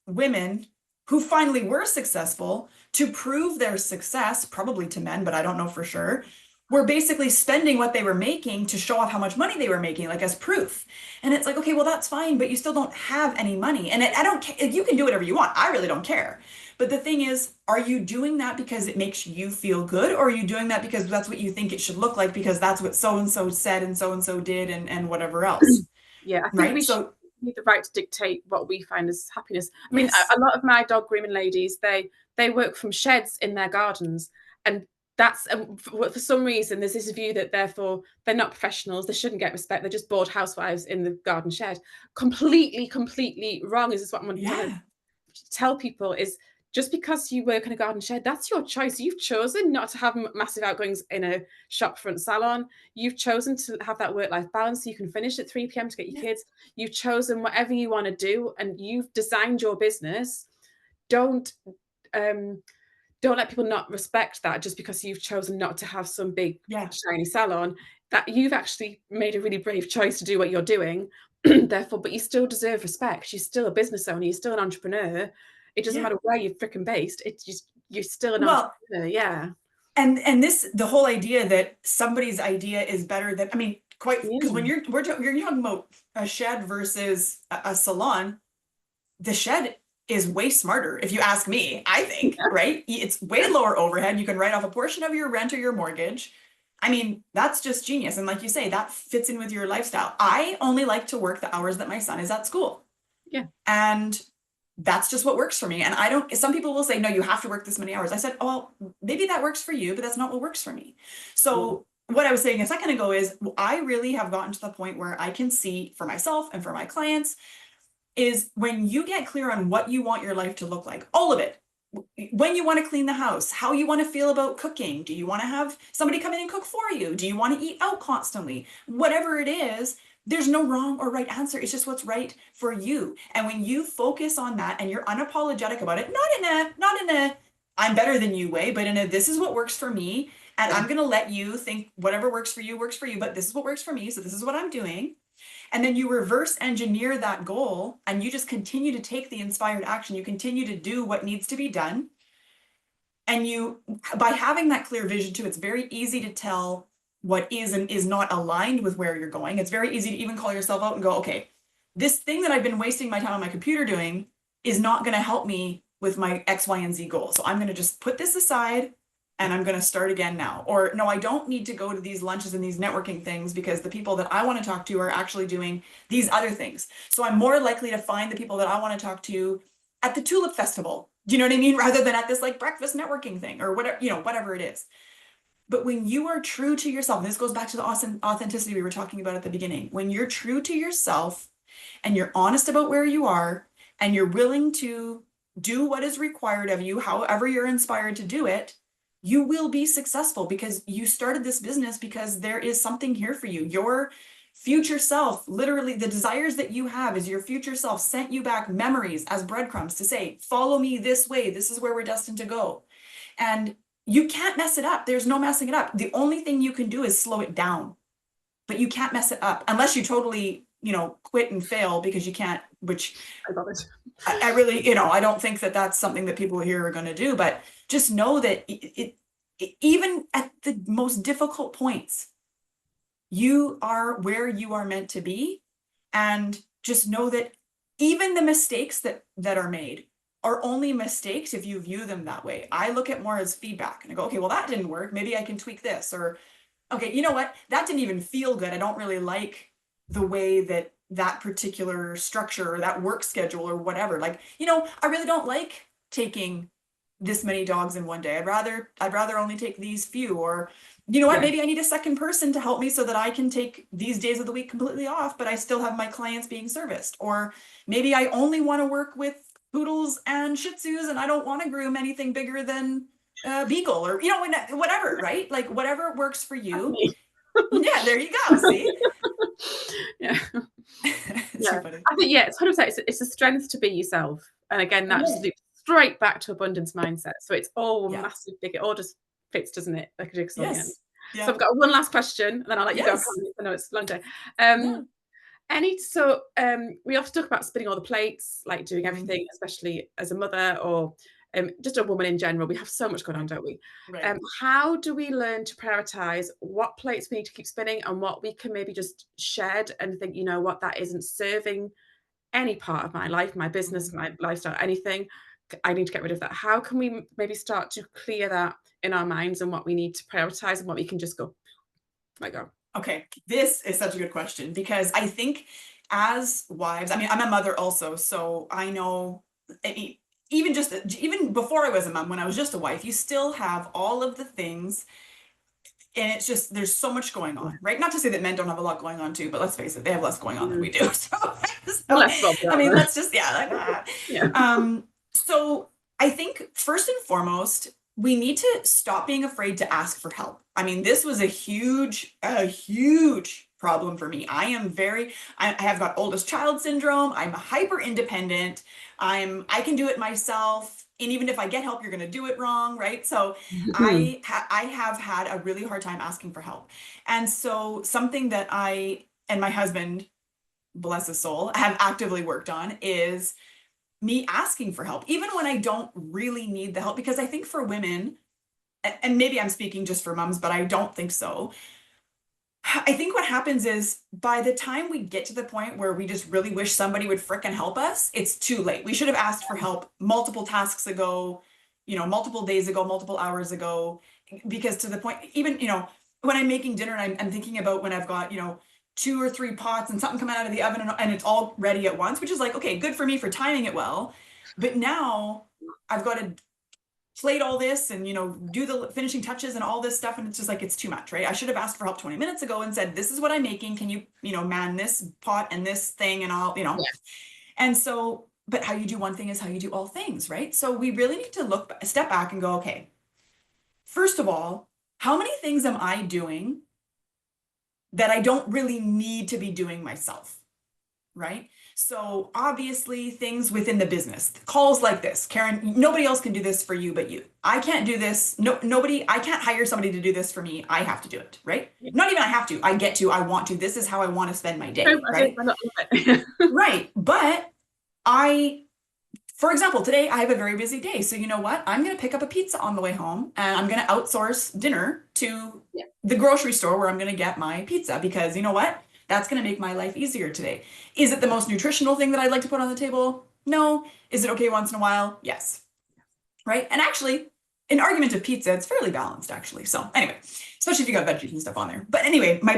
women who finally were successful to prove their success, probably to men, but I don't know for sure, were basically spending what they were making to show off how much money they were making, like as proof. And it's like, okay, well, that's fine, but you still don't have any money. And I don't care. You can do whatever you want. I really don't care. But the thing is, are you doing that because it makes you feel good? Or are you doing that because that's what you think it should look like because that's what so and so said and so did and whatever else? Yeah, I think Right? we should. So, need the right to dictate what we find as happiness. I mean, Yes. a lot of my dog grooming ladies, they work from sheds in their gardens, and that's for some reason there's this view that therefore they're not professionals, they shouldn't get respect, they're just bored housewives in the garden shed. Completely wrong. Is this what I'm trying to Yeah. tell people? Is just because you work in a garden shed, that's your choice. You've chosen not to have massive outgoings in a shop front salon. You've chosen to have that work-life balance so you can finish at 3 p.m. to get your Yeah. kids. You've chosen whatever you want to do, and you've designed your business. Don't um, don't let people not respect that just because you've chosen not to have some big Yeah. shiny salon. That you've actually made a really brave choice to do what you're doing. Therefore, but you still deserve respect. You're still a business owner. You're still an entrepreneur. It doesn't Yeah. matter where you're freaking based. It's just you're still an Well, entrepreneur. Yeah. and this the whole idea that somebody's idea is better than, I mean, quite, because when Yeah. you're talking about a shed versus a salon, the shed is way smarter, if you ask me, I think, right? It's way lower overhead. You can write off a portion of your rent or your mortgage. I mean, that's just genius. And like you say, that fits in with your lifestyle. I only like to work the hours that my son is at school. Yeah. And that's just what works for me. And I don't, some people will say, no, you have to work this many hours. I said, oh, well, maybe that works for you, but that's not what works for me. Yeah. So what I was saying a second ago is I really have gotten to the point where I can see for myself and for my clients is when you get clear on what you want your life to look like, all of it. When you want to clean the house, how you want to feel about cooking. Do you want to have somebody come in and cook for you? Do you want to eat out constantly? Whatever it is, there's no wrong or right answer. It's just what's right for you. And when you focus on that and you're unapologetic about it, not in a I'm better than you way, but in a this is what works for me. And Yeah. I'm gonna let you think whatever works for you, but this is what works for me. So this is what I'm doing. And then you reverse engineer that goal and you just continue to take the inspired action. You continue to do what needs to be done. And you, by having that clear vision too, it's very easy to tell what is and is not aligned with where you're going. It's very easy to even call yourself out and go, okay, this thing that I've been wasting my time on my computer doing is not going to help me with my X, Y, and Z goal. So I'm going to just put this aside and I'm going to start again now. Or no, I don't need to go to these lunches and these networking things because the people that I want to talk to are actually doing these other things. So I'm more likely to find the people that I want to talk to at the Tulip Festival. Do you know what I mean? Rather than at this like breakfast networking thing or whatever, whatever it is. But when you are true to yourself, and this goes back to the authenticity we were talking about at the beginning, when you're true to yourself and you're honest about where you are and you're willing to do what is required of you, however you're inspired to do it, you will be successful because you started this business because there is something here for you. Your future self, literally the desires that you have is your future self sent you back memories as breadcrumbs to say, follow me this way. This is where we're destined to go. And you can't mess it up. There's no messing it up. The only thing you can do is slow it down, but you can't mess it up unless you totally, quit and fail because you can't, which I love it. I really, I don't think that that's something that people here are going to do, but just know that even at the most difficult points, you are where you are meant to be. And just know that even the mistakes that are made are only mistakes if you view them that way. I look at more as feedback and I go, okay, well, that didn't work. Maybe I can tweak this. Or, okay, you know what? That didn't even feel good. I don't really like the way that particular structure or that work schedule or whatever. Like, I really don't like taking this many dogs in one day. I'd rather only take these few. Or, you know what, Yeah. maybe I need a second person to help me so that I can take these days of the week completely off, but I still have my clients being serviced. Or maybe I only want to work with poodles and shih tzus and I don't want to groom anything bigger than beagle or, whatever, right? Like whatever works for That's you. me. Yeah, there you go. See? Yeah. It's Yeah. too funny. I think, yeah, it's 100%. It's a strength to be yourself. And again, that just Yeah. loops straight back to abundance mindset. So it's all Yeah. massive, big, it all just fits, doesn't it? Like a jigsaw at the end. Yes. So Yeah. I've got one last question, and then I'll let you go. Yes. I know it's a long day. Yeah. We often talk about spinning all the plates, like doing Mhm. everything, especially as a mother or just a woman in general. We have so much going on, don't we? Right. How do we learn to prioritize what plates we need to keep spinning and what we can maybe just shed and think, you know what, that isn't serving any part of my life, my business, Mhm. my lifestyle, anything. I need to get rid of that. How can we maybe start to clear that in our minds and what we need to prioritize and what we can just go, let go? Okay, this is such a good question because I think as wives, I mean, I'm a mother also, so I know, even just, even before I was a mom, when I was just a wife, you still have all of the things, and it's just, there's so much going Yeah. on, right? Not to say that men don't have a lot going on too, but let's face it, they have less going on than we Mm. do. So, Less well I mean, drama. let's just, yeah, like, Yeah. so I think first and foremost, we need to stop being afraid to ask for help. I mean, this was a huge problem for me. I have got oldest child syndrome. I'm hyper independent. I can do it myself. And even if I get help, you're going to do it wrong, right? So I have had a really hard time asking for help. And so something that I and my husband, bless his soul, have actively worked on is me asking for help, even when I don't really need the help. Because I think for women, and maybe I'm speaking just for moms, but I don't think so. I think what happens is by the time we get to the point where we just really wish somebody would frickin' help us, it's too late. We should have asked for help multiple tasks ago, multiple days ago, multiple hours ago, because to the point, even, when I'm making dinner and I'm thinking about when I've got, 2 or 3 pots and something coming out of the oven and it's all ready at once, which is like, okay, good for me for timing it well. But now I've got to plate all this and do the finishing touches and all this stuff, and it's just like, it's too much, right? I should have asked for help 20 minutes ago and said, this is what I'm making, can you man this pot and this thing and all, Yeah. and so, but how you do one thing is how you do all things, right? So we really need to step back and go, okay, first of all, how many things am I doing that I don't really need to be doing myself, right? So obviously things within the business, calls like this, Karen, nobody else can do this for you but you. I can't do this. No, nobody, I can't hire somebody to do this for me. I have to do it, right? Yeah. Not even I have to, I get to, I want to. This is how I want to spend my day, I do. right? I love it. Right. But for example, today I have a very busy day. So you know what? I'm going to pick up a pizza on the way home and I'm going to outsource dinner to Yeah. the grocery store where I'm going to get my pizza, because you know what? That's going to make my life easier today. Is it the most nutritional thing that I'd like to put on the table? No. Is it okay once in a while? Yes. Right. And actually, an argument of pizza, it's fairly balanced actually. So anyway, especially if you got veggies and stuff on there. But anyway, my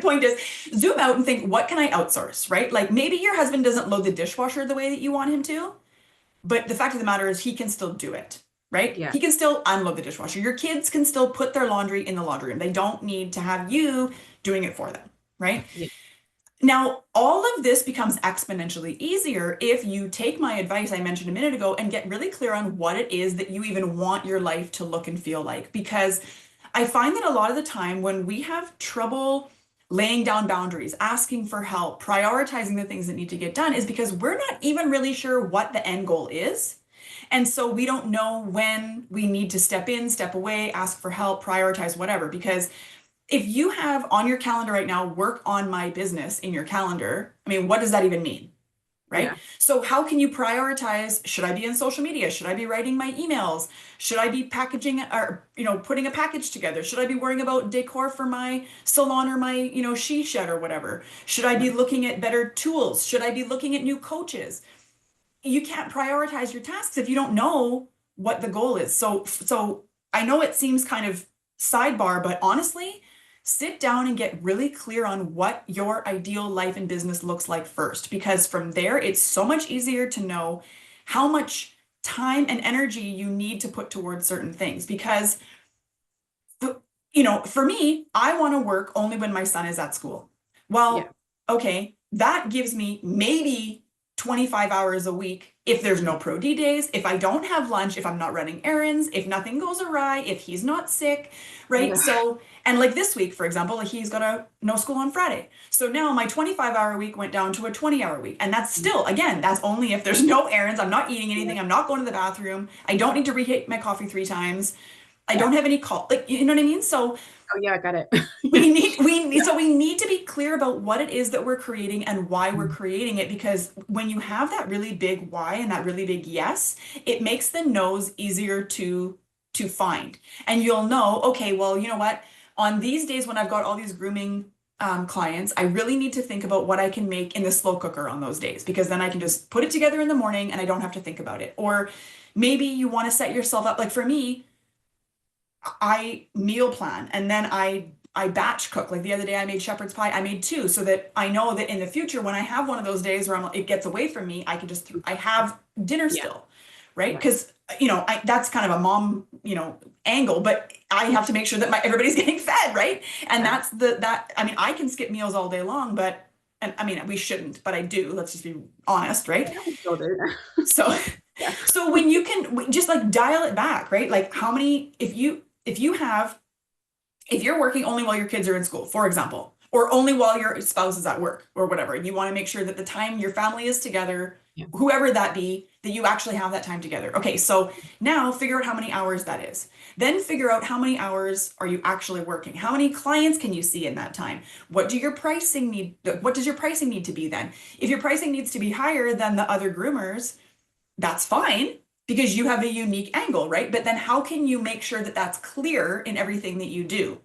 point is, zoom out and think, what can I outsource, right? Like maybe your husband doesn't load the dishwasher the way that you want him to, but the fact of the matter is he can still do it, right? Yeah. He can still unload the dishwasher. Your kids can still put their laundry in the laundry room. They don't need to have you doing it for them, right? Yeah. Now, all of this becomes exponentially easier if you take my advice I mentioned a minute ago and get really clear on what it is that you even want your life to look and feel like. Because I find that a lot of the time when we have trouble laying down boundaries, asking for help, prioritizing the things that need to get done, is because we're not even really sure what the end goal is. And so we don't know when we need to step in, step away, ask for help, prioritize, whatever. Because if you have on your calendar right now, work on my business in your calendar, I mean, what does that even mean? Right? Yeah. So how can you prioritize? Should I be in social media? Should I be writing my emails? Should I be packaging or, putting a package together? Should I be worrying about decor for my salon or my, she shed or whatever? Should I be looking at better tools? Should I be looking at new coaches? You can't prioritize your tasks if you don't know what the goal is. So I know it seems kind of sidebar, but honestly, sit down and get really clear on what your ideal life and business looks like first, because from there, it's so much easier to know how much time and energy you need to put towards certain things. Because, for me, I want to work only when my son is at school. Yeah. Well, okay, that gives me maybe 25 hours a week if there's no pro D days, if I don't have lunch, if I'm not running errands, if nothing goes awry, if he's not sick, right? Yeah. So, and like this week, for example, like he's got no school on Friday. So now my 25-hour week went down to a 20-hour week. And that's still, again, that's only if there's no errands, I'm not eating anything, I'm not going to the bathroom, I don't need to reheat my coffee 3 times, I don't have any call, like, you know what I mean? So Oh yeah, I got it. we need to be clear about what it is that we're creating and why we're creating it, because when you have that really big why and that really big yes, it makes the no's easier to find. And you'll know, okay, well, you know what? On these days when I've got all these grooming clients, I really need to think about what I can make in the slow cooker on those days, because then I can just put it together in the morning and I don't have to think about it. Or maybe you want to set yourself up, like for me, I meal plan and then I I batch cook. Like the other day I made shepherd's pie. I made two so that I know that in the future when I have one of those days where it gets away from me, I can just I have dinner Yeah. still, right? Right. Because that's kind of a mom, angle, but I have to make sure that everybody's getting fed, right? And Yeah. that's I mean, I can skip meals all day long, but and I mean we shouldn't, but I do. Let's just be honest, right? Yeah, we still do. So Yeah. so when you can just like dial it back, right? Like how many if you're working only while your kids are in school, for example, or only while your spouse is at work or whatever, and you want to make sure that the time your family is together, Yeah. whoever that be, that you actually have that time together. Okay, so now figure out how many hours that is. Then figure out how many hours are you actually working? How many clients can you see in that time? What does your pricing need to be then? If your pricing needs to be higher than the other groomers, that's fine because you have a unique angle, right? But then how can you make sure that that's clear in everything that you do,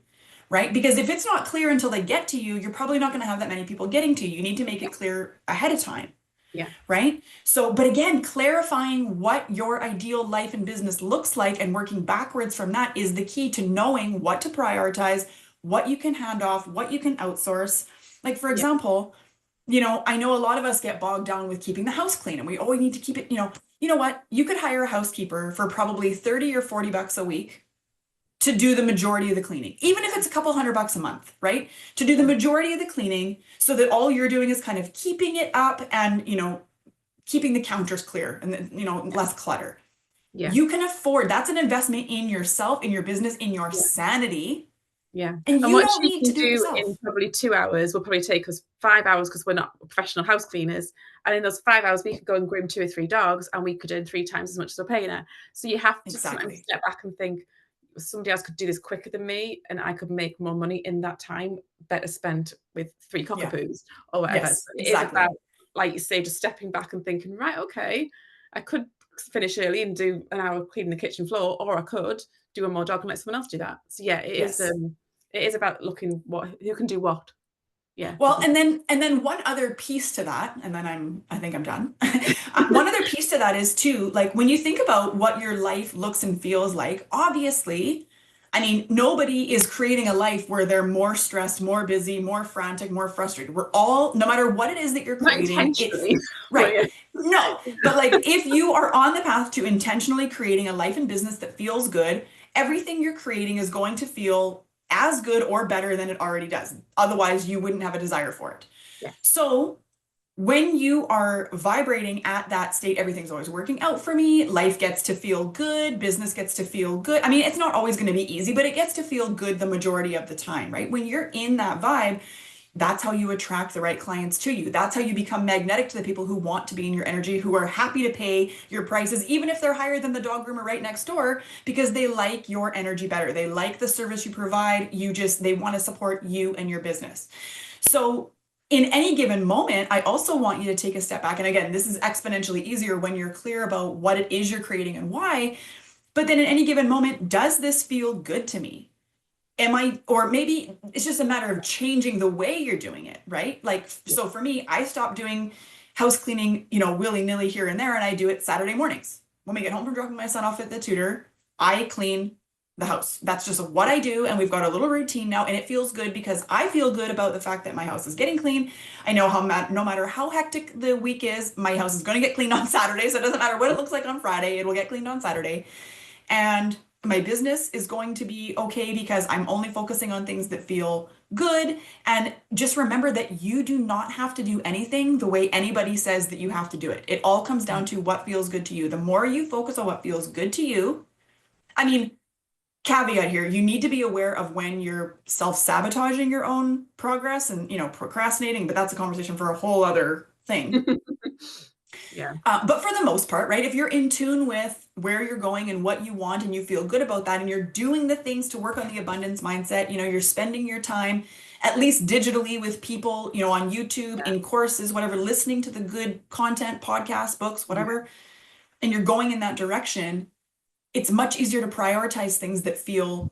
right? Because if it's not clear until they get to you, you're probably not going to have that many people getting to you. You need to make it clear ahead of time, Yeah. right? So, but again, clarifying what your ideal life and business looks like and working backwards from that is the key to knowing what to prioritize, what you can hand off, what you can outsource. Like, for Yeah. example, I know a lot of us get bogged down with keeping the house clean and we always need to keep it, you know what? You could hire a housekeeper for probably 30 or 40 bucks a week to do the majority of the cleaning, even if it's a couple $100 a month, right? To do the Yeah. majority of the cleaning so that all you're doing is kind of keeping it up and, keeping the counters clear and, less clutter. Yeah. You can afford, that's an investment in yourself, in your business, in your Yeah. sanity. Yeah. And And you what don't she need can to do it do yourself. in probably 2 hours will probably take us 5 hours because we're not professional house cleaners. And in those 5 hours, we could go and groom 2 or 3 dogs and we could earn 3 times as much as we're paying her. So you have to sometimes Exactly. step back and think somebody else could do this quicker than me and I could make more money in that time, better spent with three Yeah. cockapoos or whatever. So Yes, it is about, exactly. like you say, just stepping back and thinking, right, okay, I could finish early and do an hour cleaning the kitchen floor, or I could do one more dog and let someone else do that. So yeah, Yes. it is about looking who can do what. Yeah, Well, definitely. and then one other piece to that, and then I think I'm done. One other piece to that is too, like when you think about what your life looks and feels like, obviously, I mean, nobody is creating a life where they're more stressed, more busy, more frantic, more frustrated. We're all, no matter what it is that you're Not creating, it's intentionally, but right. yeah. No, but like if you are on the path to intentionally creating a life and business that feels good, everything you're creating is going to feel as good or better than it already does. Otherwise, you wouldn't have a desire for it. Yeah. So, when you are vibrating at that state, everything's always working out for me. Life gets to feel good. Business gets to feel good. I mean, it's not always going to be easy, but it gets to feel good the majority of the time, right? When you're in that vibe, that's how you attract the right clients to you. That's how you become magnetic to the people who want to be in your energy, who are happy to pay your prices, even if they're higher than the dog groomer right next door, because they like your energy better. They like the service you provide. They want to support you and your business. So in any given moment, I also want you to take a step back. And again, this is exponentially easier when you're clear about what it is you're creating and why. But then in any given moment, does this feel good to me? Or maybe it's just a matter of changing the way you're doing it, right? Like, Yeah. so for me, I stopped doing house cleaning, willy-nilly here and there, and I do it Saturday mornings. When we get home from dropping my son off at the tutor, I clean the house. That's just what I do, and we've got a little routine now, and it feels good because I feel good about the fact that my house is getting clean. I know no matter how hectic the week is, my house is going to get cleaned on Saturday, so it doesn't matter what it looks like on Friday, it will get cleaned on Saturday. And my business is going to be okay because I'm only focusing on things that feel good. And just remember that you do not have to do anything the way anybody says that you have to do it. It all comes down to what feels good to you. The more you focus on what feels good to you, I mean, caveat here, you need to be aware of when you're self-sabotaging your own progress and, procrastinating, but that's a conversation for a whole other thing. Yeah. But for the most part, right, if you're in tune with where you're going and what you want and you feel good about that and you're doing the things to work on the abundance mindset, you're spending your time at least digitally with people, on YouTube, Yeah. in courses, whatever, listening to the good content, podcasts, books, Yeah. whatever, and you're going in that direction, it's much easier to prioritize things that feel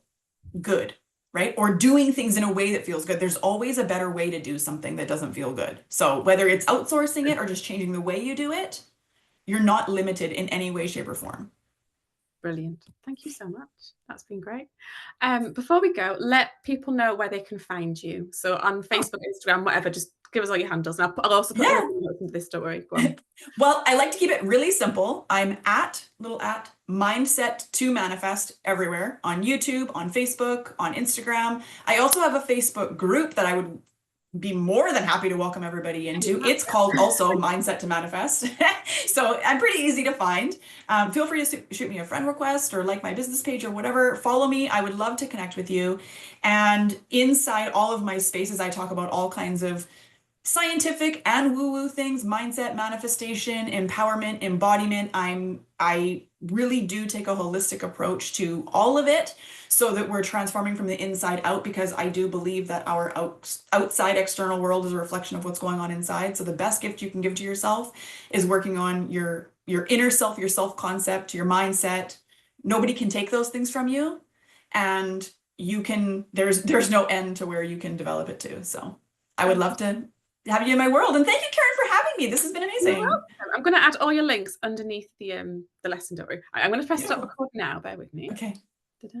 good, right? Or doing things in a way that feels good. There's always a better way to do something that doesn't feel good. So whether it's outsourcing it or just changing the way you do it, you're not limited in any way, shape, or form. Brilliant. Thank you so much. That's been great. Before we go, let people know where they can find you. So on Oh, Facebook, Instagram, whatever, just give us all your handles. And I'll also put them yeah. in the notes into this story. Go on. Well, I like to keep it really simple. I'm at mindset to manifest everywhere on YouTube, on Facebook, on Instagram. I also have a Facebook group that I would be more than happy to welcome everybody into. It's called also Mindset to Manifest. So I'm pretty easy to find. Feel free to shoot me a friend request or like my business page or whatever. Follow me. I would love to connect with you. And inside all of my spaces, I talk about all kinds of scientific and woo-woo things, mindset, manifestation, empowerment, embodiment. I really do take a holistic approach to all of it so that we're transforming from the inside out, because I do believe that our outside external world is a reflection of what's going on inside. So the best gift you can give to yourself is working on your inner self, your self-concept, your mindset. Nobody can take those things from you, and you can, there's no end to where you can develop it to. So I would love to have you in my world. And thank you, Karen, for having me. This has been You're amazing. welcome. I'm going to add all your links underneath the lesson, don't worry. I'm going to press stop Beautiful. recording now. Bear with me. Okay. Ta-da.